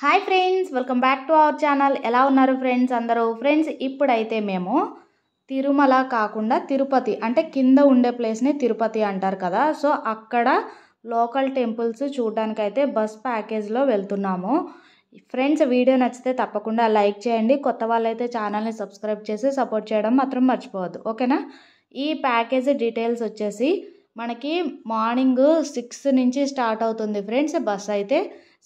Hi friends, welcome back to our channel. ఎలా ఉన్నారు friends అందరూ? ఫ్రెండ్స్, ఇప్పుడైతే మేము తిరుమల కాకుండా తిరుపతి అంటే కింద ఉండే ప్లేస్ని తిరుపతి అంటారు కదా, సో అక్కడ లోకల్ టెంపుల్స్ చూడడానికైతే బస్ ప్యాకేజ్లో వెళ్తున్నాము. ఫ్రెండ్స్, వీడియో నచ్చితే తప్పకుండా లైక్ చేయండి. కొత్త వాళ్ళైతే ఛానల్ని సబ్స్క్రైబ్ చేసి సపోర్ట్ చేయడం మాత్రం మర్చిపోవద్దు, ఓకేనా? ఈ ప్యాకేజ్ డీటెయిల్స్ వచ్చేసి మనకి మార్నింగ్ 6 నుంచి స్టార్ట్ అవుతుంది ఫ్రెండ్స్. బస్ అయితే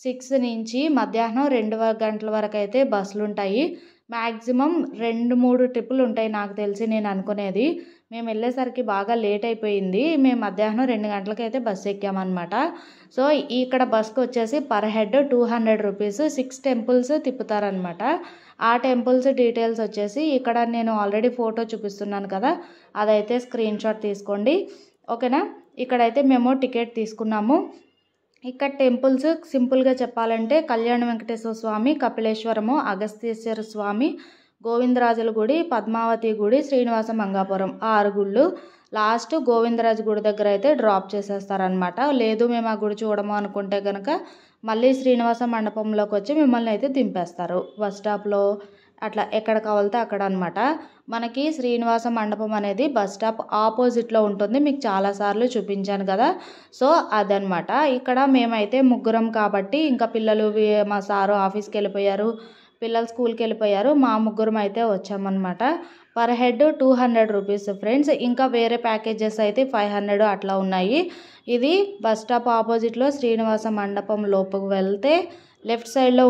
6 నుంచి మధ్యాహ్నం 2 గంటల వరకు అయితే బస్సులు ఉంటాయి. మ్యాక్సిమం 2-3 ట్రిప్పులు ఉంటాయి నాకు తెలిసి, నేను అనుకునేది. మేము వెళ్ళేసరికి బాగా లేట్ అయిపోయింది. మేము మధ్యాహ్నం 2 గంటలకైతే బస్సు ఎక్కామన్నమాట. సో ఇక్కడ బస్కి వచ్చేసి పర్ హెడ్ 200 రూపీస్, 6 టెంపుల్స్ తిప్పుతారనమాట. ఆ టెంపుల్స్ డీటెయిల్స్ వచ్చేసి ఇక్కడ నేను ఆల్రెడీ ఫోటో చూపిస్తున్నాను కదా, అదైతే స్క్రీన్ షాట్ తీసుకోండి, ఓకేనా? ఇక్కడైతే మేము టికెట్ తీసుకున్నాము. ఇక్కడ టెంపుల్స్ సింపుల్గా చెప్పాలంటే కళ్యాణ వెంకటేశ్వర స్వామి, కపిలేశ్వరము, అగస్తేశ్వర స్వామి, గోవిందరాజుల గుడి, పద్మావతి గుడి, శ్రీనివాస మంగాపురం, 6 గుళ్ళు. లాస్ట్ గోవిందరాజు గుడి దగ్గర అయితే డ్రాప్ చేసేస్తారనమాట. లేదు మేము ఆ గుడి చూడము అనుకుంటే కనుక మళ్ళీ శ్రీనివాస మండపంలోకి వచ్చి మిమ్మల్ని అయితే దింపేస్తారు బస్ స్టాప్లో, అట్లా ఎక్కడ కావాలితే అక్కడ అనమాట. మనకి శ్రీనివాస మండపం అనేది బస్ స్టాప్ ఆపోజిట్లో ఉంటుంది, మీకు చాలాసార్లు చూపించాను కదా. సో అదనమాట. ఇక్కడ మేమైతే ముగ్గురం కాబట్టి, ఇంకా పిల్లలు మా సారు ఆఫీస్కి వెళ్ళిపోయారు, పిల్లలు స్కూల్కి వెళ్ళిపోయారు, మా ముగ్గురం అయితే వచ్చామన్నమాట. Per head 200 rupees friends. ఇంకా వేరే ప్యాకేజెస్ అయితే 500 అట్లా ఉన్నాయి. ఇది బస్ స్టాప్ ఆపోజిట్లో శ్రీనివాస మండపం లోపుకు వెళ్తే లెఫ్ట్ సైడ్లో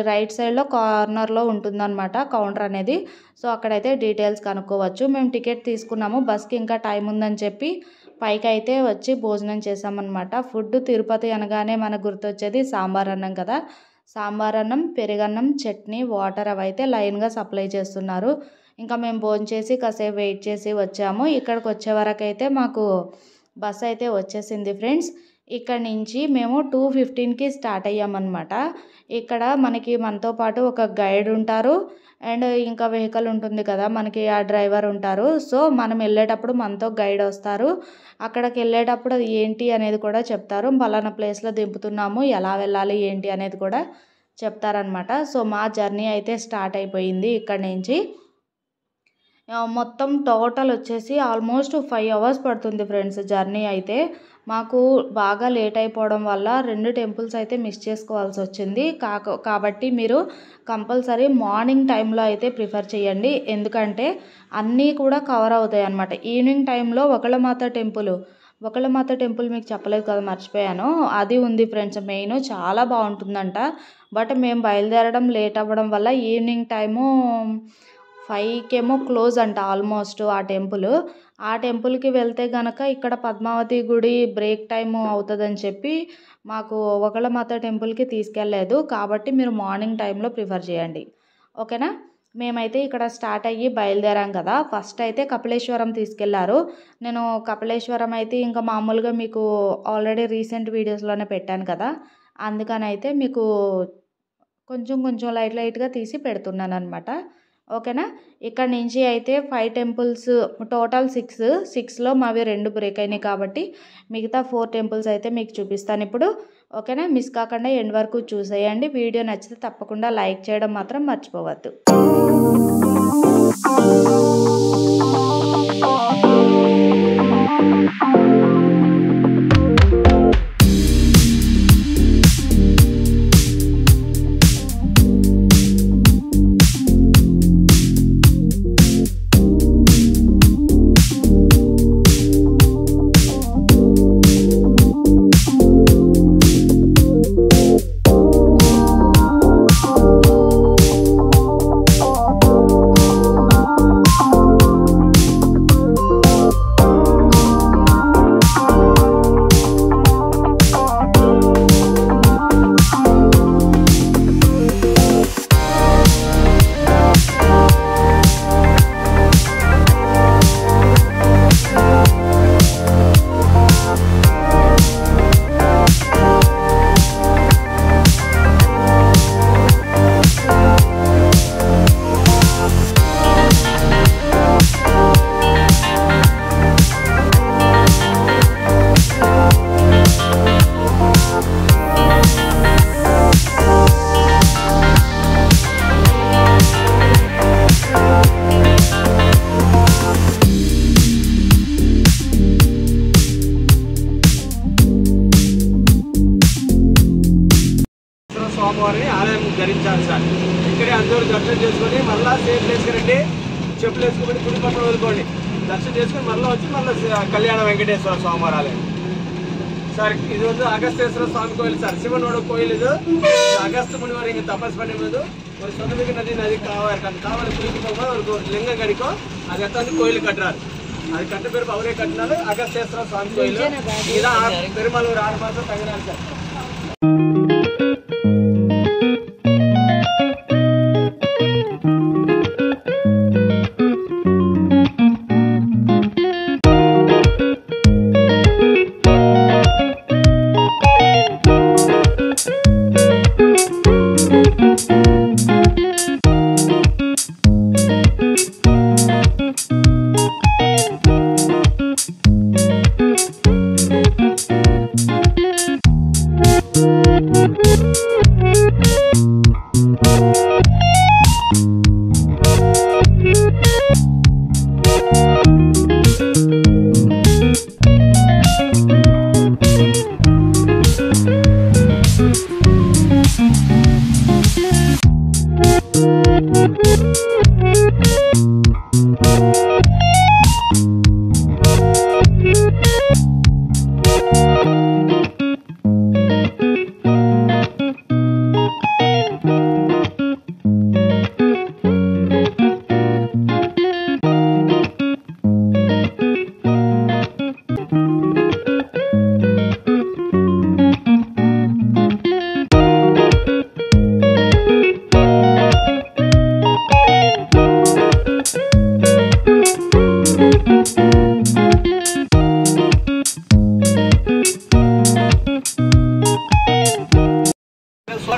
రైట్ సైడ్లో కార్నర్లో ఉంటుందన్నమాట కౌంటర్ అనేది. సో అక్కడైతే డీటెయిల్స్ కనుక్కోవచ్చు. మేము టికెట్ తీసుకున్నాము, బస్కి ఇంకా టైం ఉందని చెప్పి పైకి అయితే వచ్చి భోజనం చేసామన్నమాట. ఫుడ్ తిరుపతి అనగానే మనకు గుర్తొచ్చేది సాంబార్ అన్నం కదా. సాంబార్ అన్నం, పెరుగన్నం, చట్నీ, వాటర్ అవైతే లైన్గా సప్లై చేస్తున్నారు. ఇంకా మేము భోజనం చేసి కాసేపు వెయిట్ చేసి వచ్చాము. ఇక్కడికి వచ్చే వరకు అయితే మాకు బస్ అయితే వచ్చేసింది ఫ్రెండ్స్. ఇక్కడ నుంచి మేము 2:15కి స్టార్ట్ అయ్యామన్నమాట. ఇక్కడ మనతో పాటు ఒక గైడ్ ఉంటారు, అండ్ ఇంకా వెహికల్ ఉంటుంది కదా మనకి, ఆ డ్రైవర్ ఉంటారు. సో మనం వెళ్ళేటప్పుడు మనతో గైడ్ వస్తారు. అక్కడికి వెళ్ళేటప్పుడు అది ఏంటి అనేది కూడా చెప్తారు. పలానా ప్లేస్లో దింపుతున్నాము, ఎలా వెళ్ళాలి ఏంటి అనేది కూడా చెప్తారనమాట. సో మా జర్నీ అయితే స్టార్ట్ అయిపోయింది. ఇక్కడ నుంచి మొత్తం టోటల్ వచ్చేసి ఆల్మోస్ట్ 5 అవర్స్ పడుతుంది ఫ్రెండ్స్ జర్నీ అయితే. మాకు బాగా లేట్ అయిపోవడం వల్ల 2 టెంపుల్స్ అయితే మిస్ చేసుకోవాల్సి వచ్చింది. కాబట్టి మీరు కంపల్సరీ మార్నింగ్ టైంలో అయితే ప్రిఫర్ చేయండి, ఎందుకంటే అన్నీ కూడా కవర్ అవుతాయి అన్నమాట. ఈవినింగ్ టైంలో ఒకళ్ళమాత టెంపుల్ మీకు చెప్పలేదు కదా, మర్చిపోయాను. అది ఉంది ఫ్రెండ్స్, మెయిన్ చాలా బాగుంటుందంట. బట్ మేము బయలుదేరడం లేట్ అవ్వడం వల్ల ఈవినింగ్ టైము 5కేమో క్లోజ్ అంట ఆల్మోస్ట్ ఆ టెంపుల్కి వెళ్తే కనుక ఇక్కడ పద్మావతి గుడి బ్రేక్ టైము అవుతుందని చెప్పి మాకు ఒకళ్ళమాత టెంపుల్కి తీసుకెళ్ళలేదు. కాబట్టి మీరు మార్నింగ్ టైంలో ప్రిఫర్ చేయండి, ఓకేనా? మేమైతే ఇక్కడ స్టార్ట్ అయ్యి బయలుదేరాం కదా. ఫస్ట్ అయితే కపిలేశ్వరం తీసుకెళ్లారు. నేను కపిలేశ్వరం అయితే ఇంకా మామూలుగా మీకు ఆల్రెడీ రీసెంట్ వీడియోస్లోనే పెట్టాను కదా, అందుకని అయితే మీకు కొంచెం లైట్గా తీసి పెడుతున్నాను అనమాట, ఓకేనా? ఇక్కడ నుంచి అయితే 5 టెంపుల్స్, టోటల్ 6లో మావి 2 బ్రేక్ అయినాయి కాబట్టి మిగతా 4 టెంపుల్స్ అయితే మీకు చూపిస్తాను ఇప్పుడు, ఓకేనా? మిస్ కాకుండా ఎండ్ వరకు చూసేయండి. వీడియో నచ్చితే తప్పకుండా లైక్ చేయడం మాత్రం మర్చిపోవద్దు. స్వామివారిని ఆలయం ధరించాలి సార్. ఇక్కడే అందరూ దర్శనం చేసుకొని మళ్ళీ సేమ్ ప్లేస్కి రండి, చెప్పులు వేసుకొని గుడి పక్కన వదులుకోండి, దర్శనం చేసుకొని మళ్ళీ వచ్చి మళ్ళీ కళ్యాణ వెంకటేశ్వర స్వామివారి ఆలయం సార్. ఇది வந்து அகஸ்தேஸ்வர சுவாமி கோயில் சார், சிவனோட கோயில் இது. அகஸ்த முனிவர் இங்கே தபஸ் பண்ணும்போது ஒரு சொந்தமிகு நதி காவாருக்கு, அந்த காவலை குளிக்கும் போகும்போது ஒரு லிங்கம் கிடைக்கும், அதை எடுத்து வந்து கோயில் கட்டுறாரு. அது கட்ட பேருக்கு அவரே கட்டினாலும் அகஸ்தேஸ்வர சுவாமி கோயில். இதுதான் பெருமாள் ஒரு 6 மாதம் தங்கினார் சார்.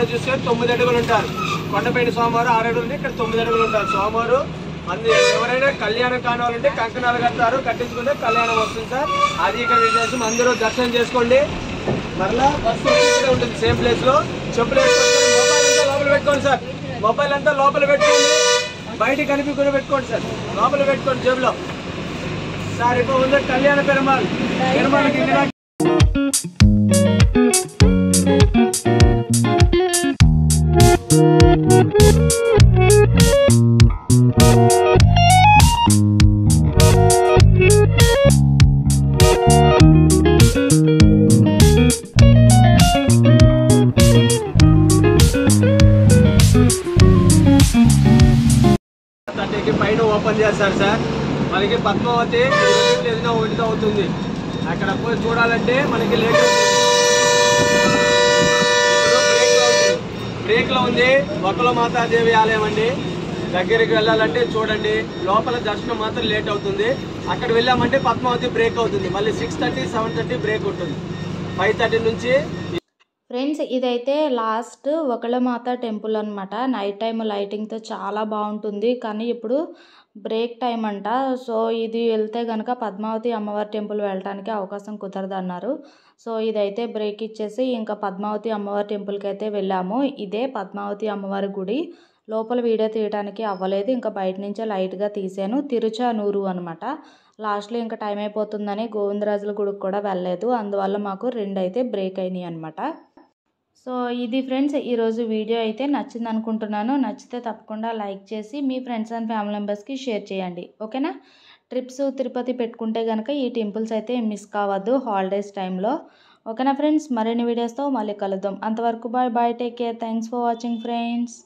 చూస్తే 9 అడుగులు ఉంటారు. కొండపైన స్వామివారు 6 అడుగులు ఉంటే ఇక్కడ 9 అడుగులు ఉంటారు స్వామివారు. ఎవరైనా కళ్యాణం కానివాలంటే కంకణాలు కడతారు, కట్టించుకుంటే కళ్యాణం వస్తుంది సార్. అది ఇక్కడ విశేషం. అందరూ దర్శనం చేసుకోండి. మరలా బస్సు ఉంటుంది సేమ్ ప్లేస్ లో. చెప్పులు వేసుకోండి, మొబైల్ అంతా లోపల పెట్టుకోండి సార్. మొబైల్ అంతా లోపల పెట్టుకోండి, బయటికి కనిపించకుండా పెట్టుకోండి సార్. లోపల పెట్టుకోండి జేబులో సార్. ఇప్పుడు ఉంది కళ్యాణ పెరుమాళ్. పెరుమాళకి పైన ఓపెన్ చేస్తారు సార్. మనకి పద్మావతి ఏదైనా ఒకటితో అవుతుంది. అక్కడ పోయి చూడాలంటే మనకి లేట్ బ్రేక్ లో ఉంది వకల మాతాదేవి ఆలయం అండి. దగ్గరికి వెళ్ళాలంటే చూడండి, లోపల దర్శనం మాత్రం లేట్ అవుతుంది. అక్కడ వెళ్ళామంటే పద్మావతి బ్రేక్ అవుతుంది. మళ్ళీ 6:30, 7:30 బ్రేక్ ఉంటుంది. 5:30 నుంచి. ఫ్రెండ్స్, ఇదైతే లాస్ట్ వకలమాత టెంపుల్ అనమాట. నైట్ టైం లైటింగ్తో చాలా బాగుంటుంది, కానీ ఇప్పుడు బ్రేక్ టైం అంట. సో ఇది వెళ్తే కనుక పద్మావతి అమ్మవారి టెంపుల్ వెళ్ళడానికి అవకాశం కుదరదు అన్నారు. సో ఇదైతే బ్రేక్ ఇచ్చేసి ఇంకా పద్మావతి అమ్మవారి టెంపుల్కి అయితే వెళ్ళాము. ఇదే పద్మావతి అమ్మవారి గుడి. లోపల వీడియో తీయడానికి అవ్వలేదు, ఇంకా బయట నుంచే లైట్గా తీసాను. తిరుచానూరు అనమాట. లాస్ట్లో ఇంకా టైం అయిపోతుందని గోవిందరాజుల గుడికి కూడా వెళ్ళలేదు. అందువల్ల మాకు 2 అయితే బ్రేక్ అయినాయి అనమాట. సో ఇది ఫ్రెండ్స్ ఈరోజు వీడియో అయితే నచ్చింది అనుకుంటున్నాను. నచ్చితే తప్పకుండా లైక్ చేసి మీ ఫ్రెండ్స్ అండ్ ఫ్యామిలీ మెంబర్స్కి షేర్ చేయండి. ఓకేనా? ట్రిప్స్ తిరుపతి పెట్టుకుంటే కనుక ఈ టెంపుల్స్ అయితే మిస్ కావద్దు హాలిడేస్ టైంలో. ఓకేనా ఫ్రెండ్స్? మరిన్ని వీడియోస్తో మళ్ళీ కలుద్దాం. అంతవరకు bye bye, take care, thanks for watching friends.